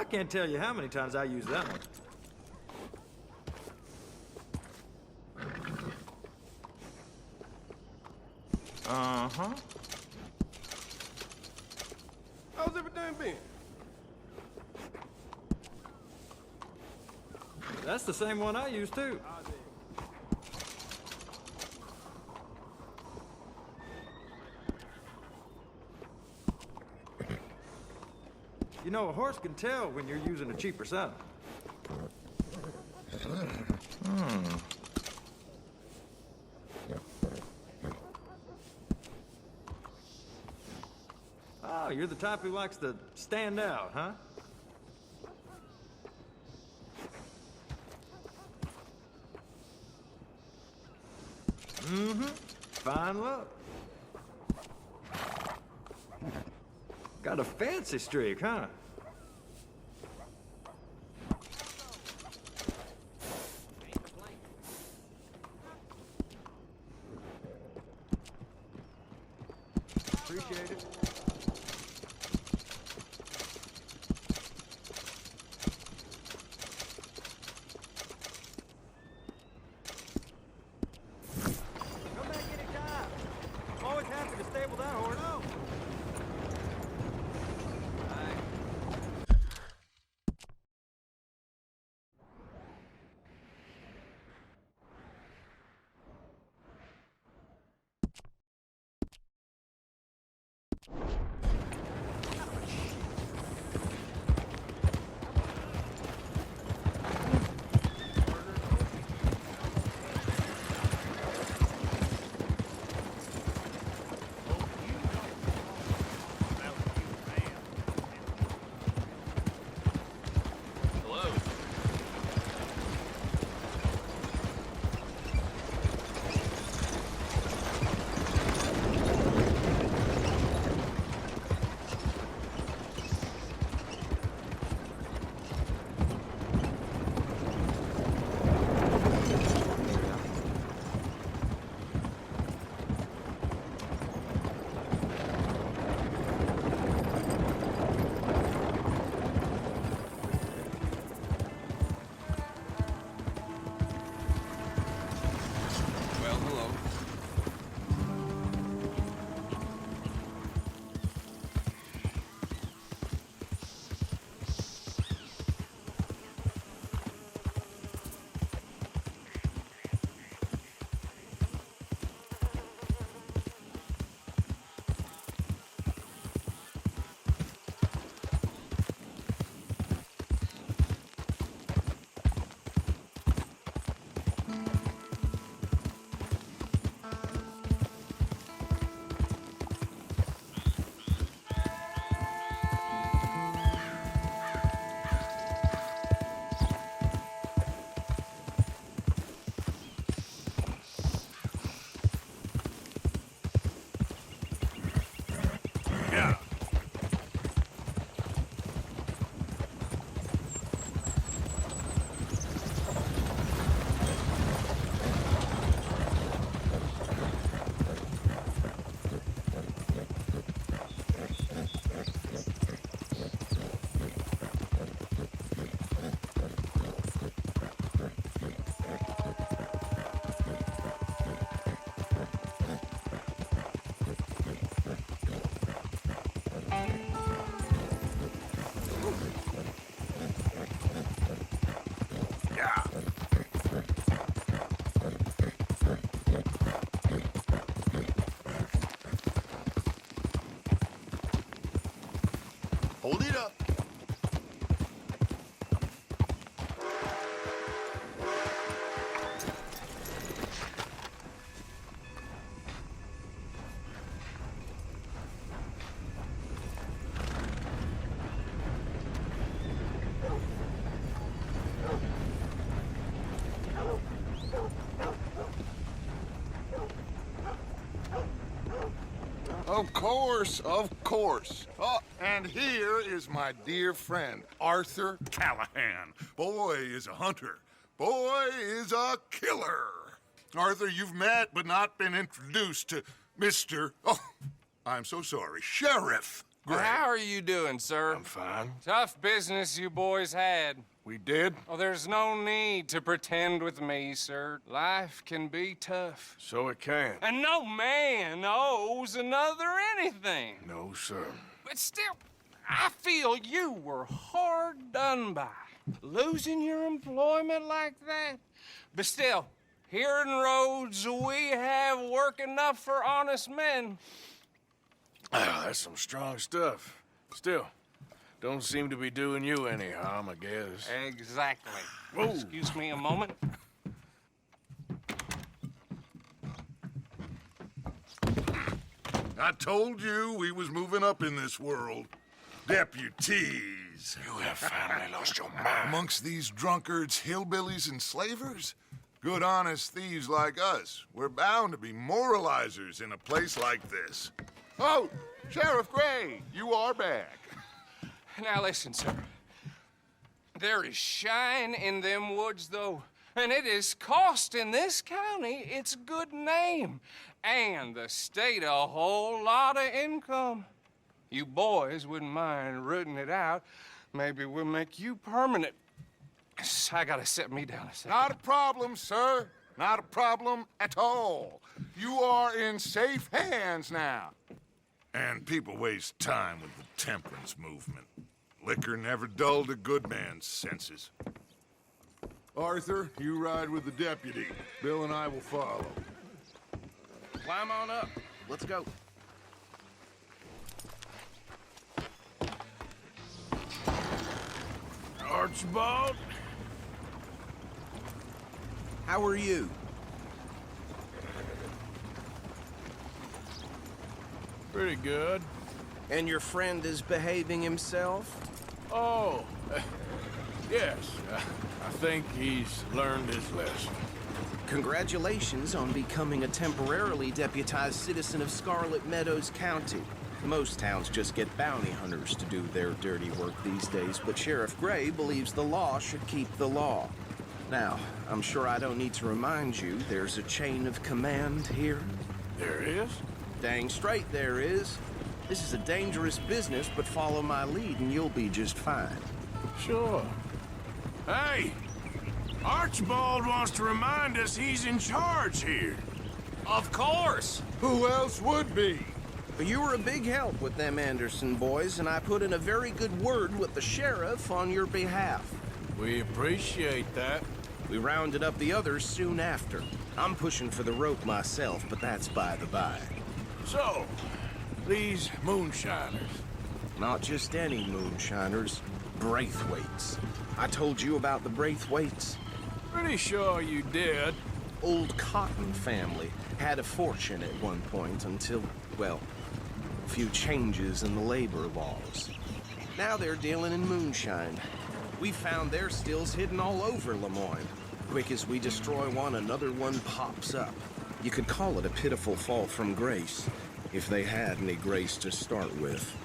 can't tell you how many times I use that one. Uh-huh. How's everything been? That's the same one I use, too. You know, a horse can tell when you're using a cheaper saddle. Oh, you're the type who likes to stand out, huh? Mm-hmm. Fine look. Got a fancy streak, huh? Appreciate it. Come back anytime. I'm always happy to stable that horse. Hold it up. Of course, of course. Oh, and here is my dear friend, Arthur Callahan. Boy is a hunter. Boy is a killer. Arthur, you've met but not been introduced to Mr. Oh, I'm so sorry, Sheriff Great. How are you doing, sir? I'm fine. Tough business you boys had. We did? Oh, there's no need to pretend with me, sir. Life can be tough. So it can. And no man owes another anything. No, sir. But still, I feel you were hard done by. Losing your employment like that. But still, here in Rhodes, we have work enough for honest men. Ah, that's some strong stuff. Still, don't seem to be doing you any harm, I guess. Exactly. Whoa. Excuse me a moment. I told you we was moving up in this world. Deputies. You have finally lost your mind. Amongst these drunkards, hillbillies, and slavers? Good honest thieves like us. We're bound to be moralizers in a place like this. Oh, Sheriff Gray, you are back. Now listen, sir. There is shine in them woods, though. And it is costing this county its good name. And the state a whole lot of income. You boys wouldn't mind rooting it out. Maybe we'll make you permanent. I gotta set me down a second. Not a problem, sir. Not a problem at all. You are in safe hands now. And people waste time with the temperance movement. Liquor never dulled a good man's senses. Arthur, you ride with the deputy. Bill and I will follow. Climb on up. Let's go. Archibald? How are you? Pretty good. And your friend is behaving himself? Oh, yes. I think he's learned his lesson. Congratulations on becoming a temporarily deputized citizen of Scarlet Meadows County. Most towns just get bounty hunters to do their dirty work these days, but Sheriff Gray believes the law should keep the law. Now, I'm sure I don't need to remind you there's a chain of command here. There is? Dang straight there is. This is a dangerous business, but follow my lead and you'll be just fine. Sure. Hey! Archibald wants to remind us he's in charge here. Of course. Who else would be? You were a big help with them Anderson boys, and I put in a very good word with the sheriff on your behalf. We appreciate that. We rounded up the others soon after. I'm pushing for the rope myself, but that's by the by. So, these moonshiners. Not just any moonshiners, Braithwaites. I told you about the Braithwaites. Pretty sure you did. Old Cotton family had a fortune at one point until, well, a few changes in the labor laws. Now they're dealing in moonshine. We found their stills hidden all over Lemoyne. Quick as we destroy one, another one pops up. You could call it a pitiful fall from grace, if they had any grace to start with.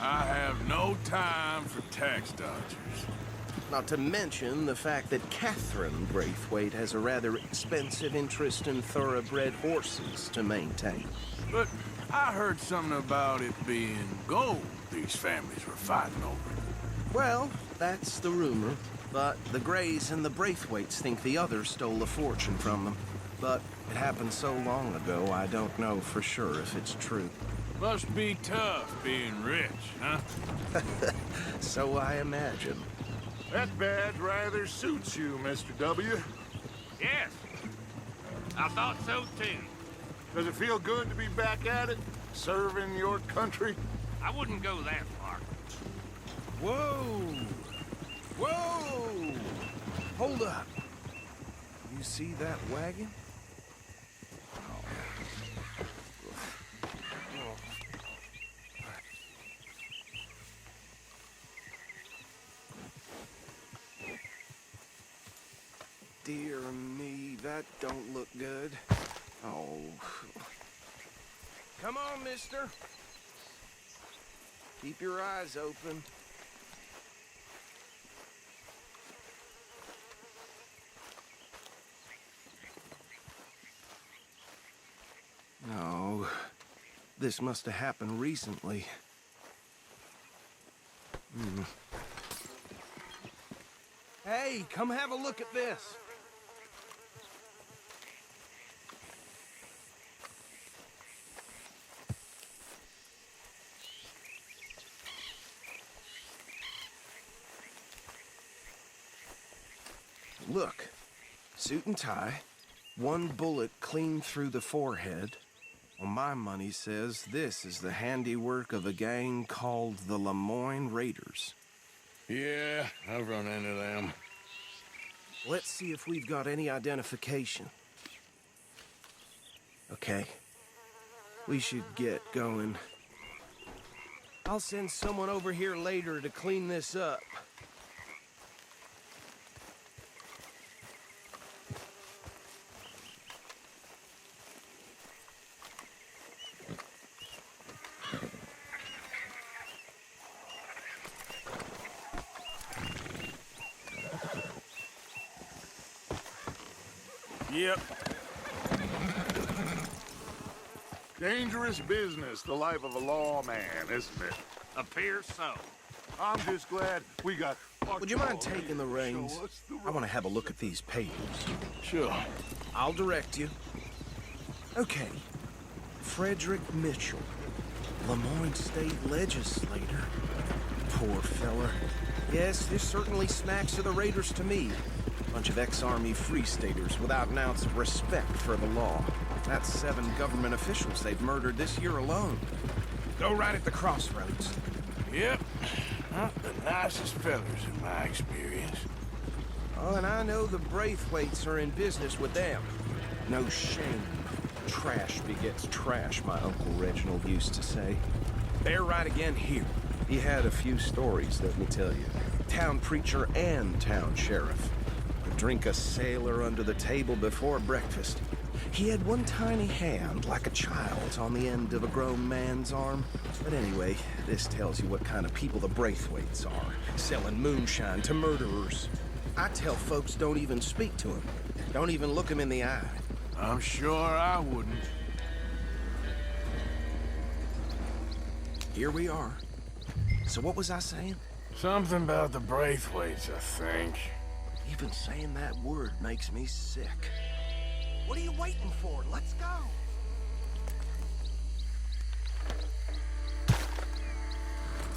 I have no time for tax dodgers. Not to mention the fact that Catherine Braithwaite has a rather expensive interest in thoroughbred horses to maintain. But I heard something about it being gold these families were fighting over. Well, that's the rumor. But the Grays and the Braithwaites think the others stole a fortune from them. But it happened so long ago, I don't know for sure if it's true. Must be tough being rich, huh? So I imagine. That badge rather suits you, Mr. W. Yes, I thought so too. Does it feel good to be back at it, serving your country? I wouldn't go that far. Whoa! Whoa! Hold up. You see that wagon? Dear me, that don't look good. Oh. Come on, mister. Keep your eyes open. No. This must have happened recently. Hey, come have a look at this. Look, suit and tie, one bullet clean through the forehead. Well, my money says this is the handiwork of a gang called the Lemoyne Raiders. Yeah, I've run into them. Let's see if we've got any identification. Okay. We should get going. I'll send someone over here later to clean this up. Yep. Dangerous business, the life of a lawman, isn't it? Appears so. I'm just glad we got... Would you mind taking the reins? I want to have a look at these papers. Sure. I'll direct you. Okay. Frederick Mitchell, Lemoyne State Legislator. Poor fella. Yes, this certainly smacks of the Raiders to me. Bunch of ex-Army Free Staters without an ounce of respect for the law. That's 7 government officials they've murdered this year alone. Go right at the crossroads. Yep. Not the nicest fellas in my experience. Oh, and I know the Braithwaites are in business with them. No shame. Trash begets trash, my Uncle Reginald used to say. They're right again here. He had a few stories, let me tell you. Town preacher and town sheriff. Could drink a sailor under the table before breakfast. He had one tiny hand, like a child's, on the end of a grown man's arm. But anyway, this tells you what kind of people the Braithwaites are. Selling moonshine to murderers. I tell folks don't even speak to him. Don't even look him in the eye. I'm sure I wouldn't. Here we are. So what was I saying? Something about the Braithwaites, I think. Even saying that word makes me sick. What are you waiting for? Let's go.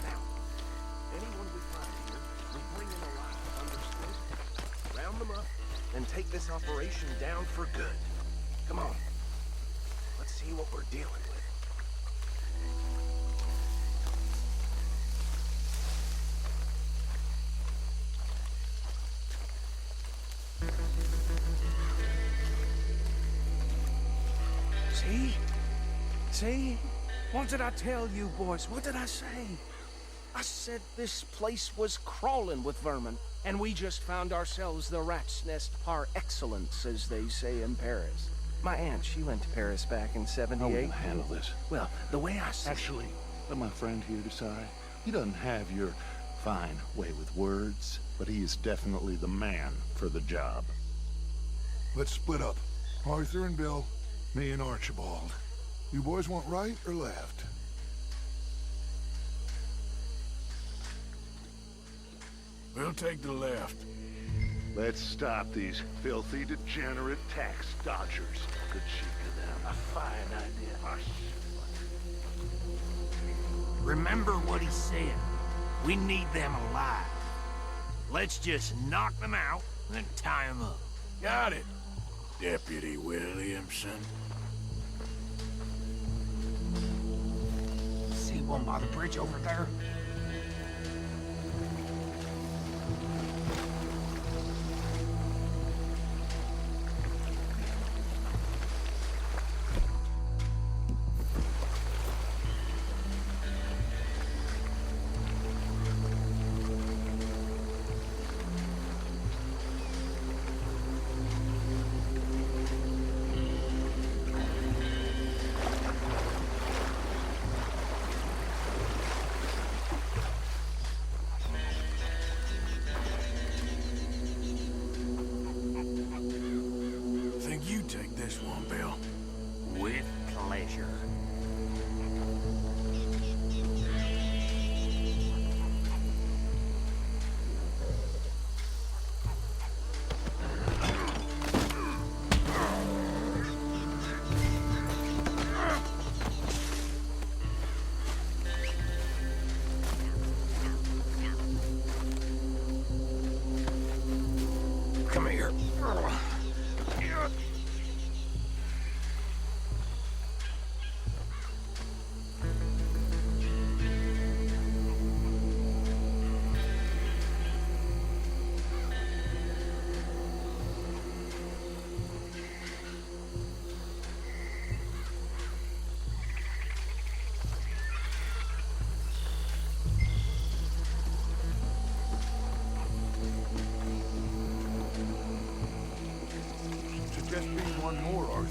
Now, anyone we find here, we bring in alive, understood? Round them up, and take this operation down for good. Come on. Let's see what we're dealing with. See? What did I tell you, boys? What did I say? I said this place was crawling with vermin, and we just found ourselves the rat's nest par excellence, as they say in Paris. My aunt, she went to Paris back in '78. How will you handle this? Well, the way I see Actually, let my friend here decide. He doesn't have your fine way with words, but he is definitely the man for the job. Let's split up. Arthur and Bill, me and Archibald. You boys want right or left? We'll take the left. Let's stop these filthy, degenerate tax dodgers. Good cheek of them. A fine idea. Remember what he said. We need them alive. Let's just knock them out and then tie them up. Got it, Deputy Williamson. See one by the bridge over there?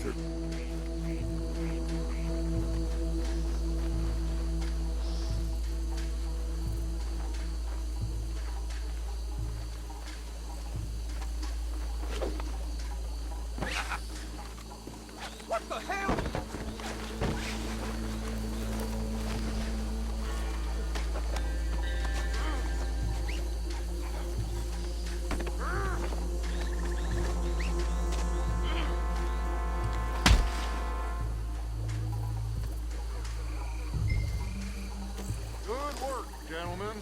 Arthur. What the hell? Good work, gentlemen.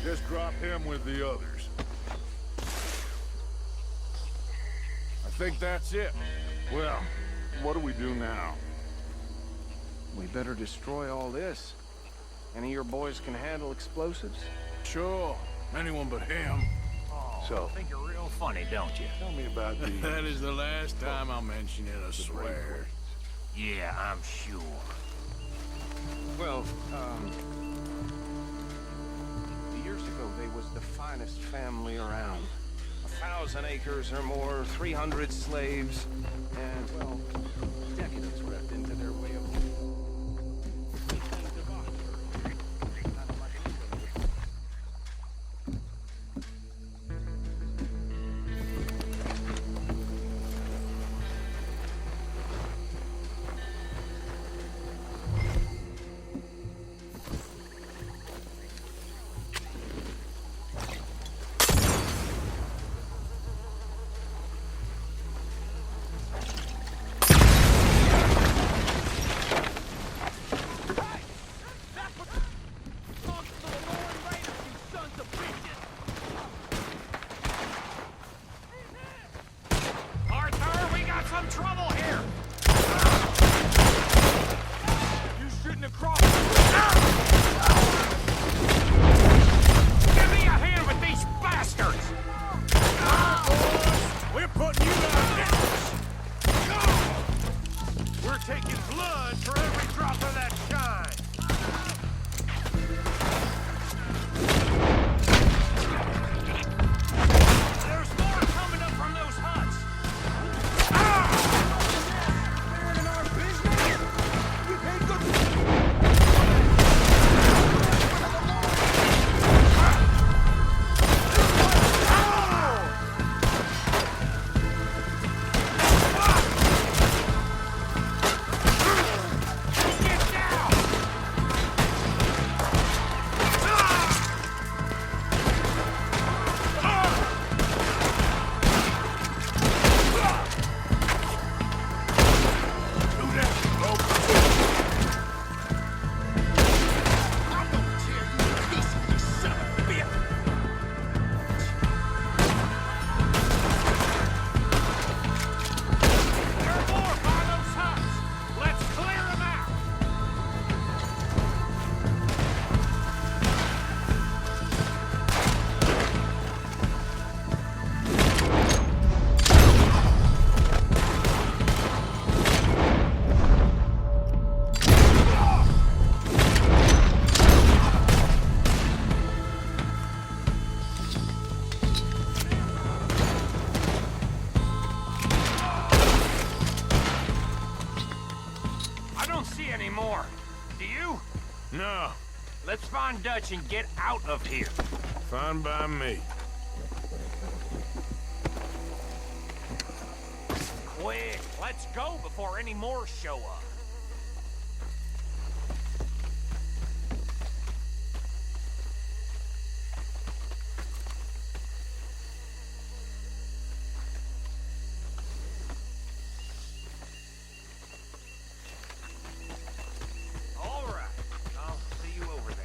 Just drop him with the others. I think that's it. Well, what do we do now? We better destroy all this. Any of your boys can handle explosives? Sure. Anyone but him. So, Think you're real funny, don't you? tell me about the... That is the last time I'll mention it, I swear. Yeah, I'm sure. Well, years ago, they was the finest family around. 1,000 acres or more, 300 slaves, and, well, decadence crept into their way of life. Arthur, we got some trouble here! You shouldn't have crossed. Give me a hand with these bastards! We're putting you out of business. We're taking blood for every drop of that shine. There's more coming up from those huts! They're in our business. We paid good. Get down! There are more by those huts! Let's clear them out! I don't see any more. Do you? No, Let's find Dutch and get out of here. fine by me. Quick, let's go before any more show up. All right, I'll see you over there.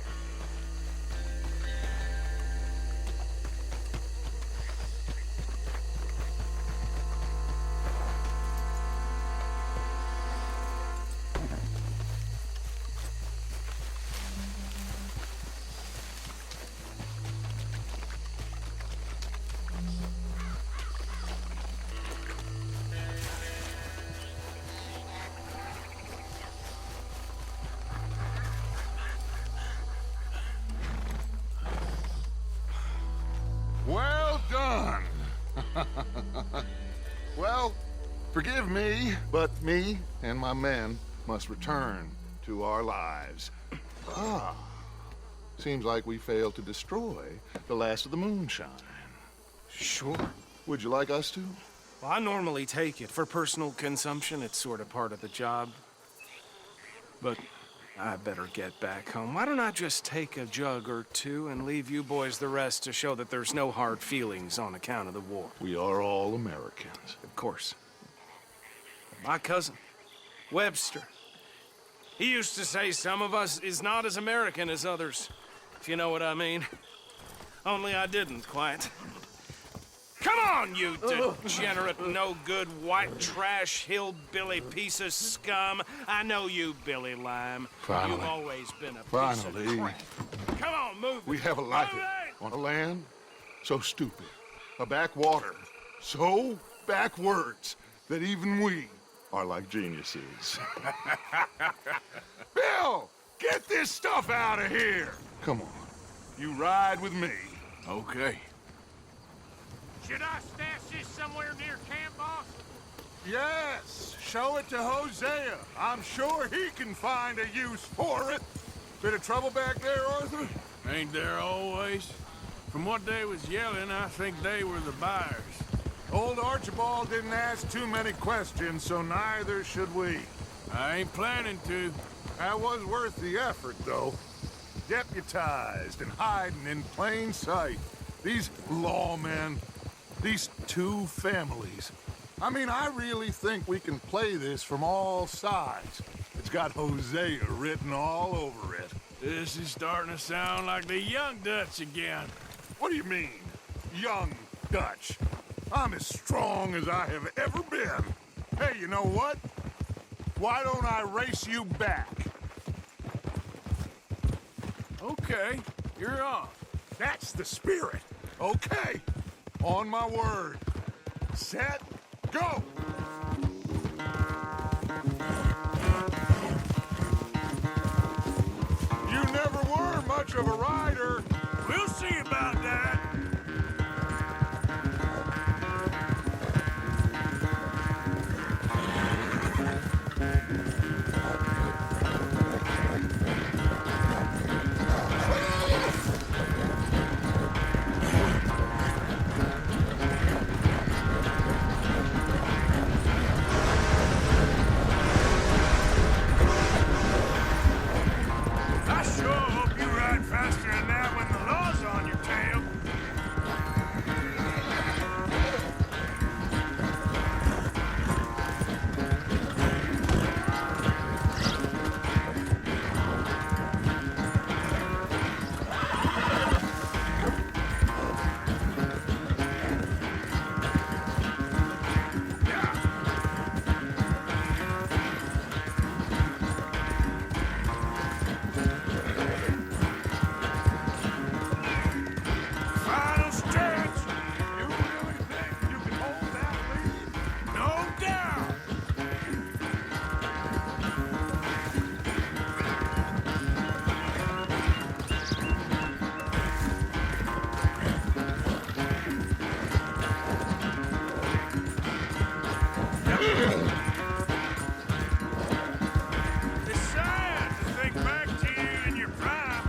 Well, forgive me, but me and my men must return to our lives. Ah, seems like we failed to destroy the last of the moonshine. Sure. Would you like us to? Well, I normally take it. For personal consumption, it's sort of part of the job. But I better get back home. Why don't I just take a jug or two and leave you boys the rest to show that there's no hard feelings on account of the war? We are all Americans. Of course. My cousin, Webster, he used to say some of us is not as American as others, if you know what I mean. Only I didn't quite. Come on, you degenerate, no-good, white trash, hillbilly piece of scum. I know you, Billy Lime. Finally. You've always been a piece Finally. of crap. Come on, move We it. have a life Move it! on a land so stupid, a backwater so backwards that even we are like geniuses. Bill, get this stuff out of here! Come on, you ride with me. Okay. Should I stash this somewhere near camp, boss? Yes, show it to Hosea. I'm sure he can find a use for it. Bit of trouble back there, Arthur? Ain't there always? From what they was yelling, I think they were the buyers. Old Archibald didn't ask too many questions, so neither should we. I ain't planning to. That was worth the effort, though. Deputized and hiding in plain sight. These lawmen, these two families. I mean, I really think we can play this from all sides. It's got Hosea written all over it. This is starting to sound like the Young Dutch again. What do you mean, young Dutch? I'm as strong as I have ever been. Hey, you know what? Why don't I race you back? Okay, you're on. That's the spirit. Okay, on my word. Set, go! You never were much of a rider. We'll see about that. I sure hope you ride faster than that when the law's on your tail. Final stretch. You really think you can hold that lead? No doubt. It's sad to think back to you in your prime.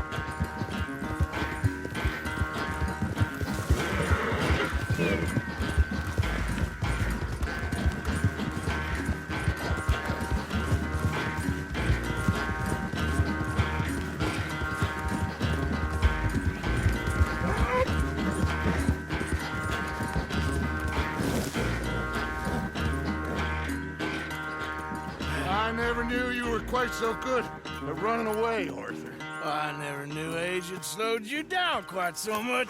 I never knew you were quite so good at running away, Arthur. I never knew age had slowed you down quite so much.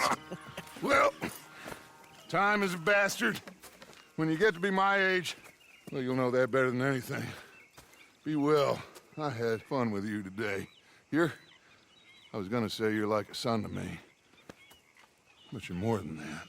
Well, time is a bastard. When you get to be my age, well, you'll know that better than anything. Be well. I had fun with you today. I was gonna say you're like a son to me. But you're more than that.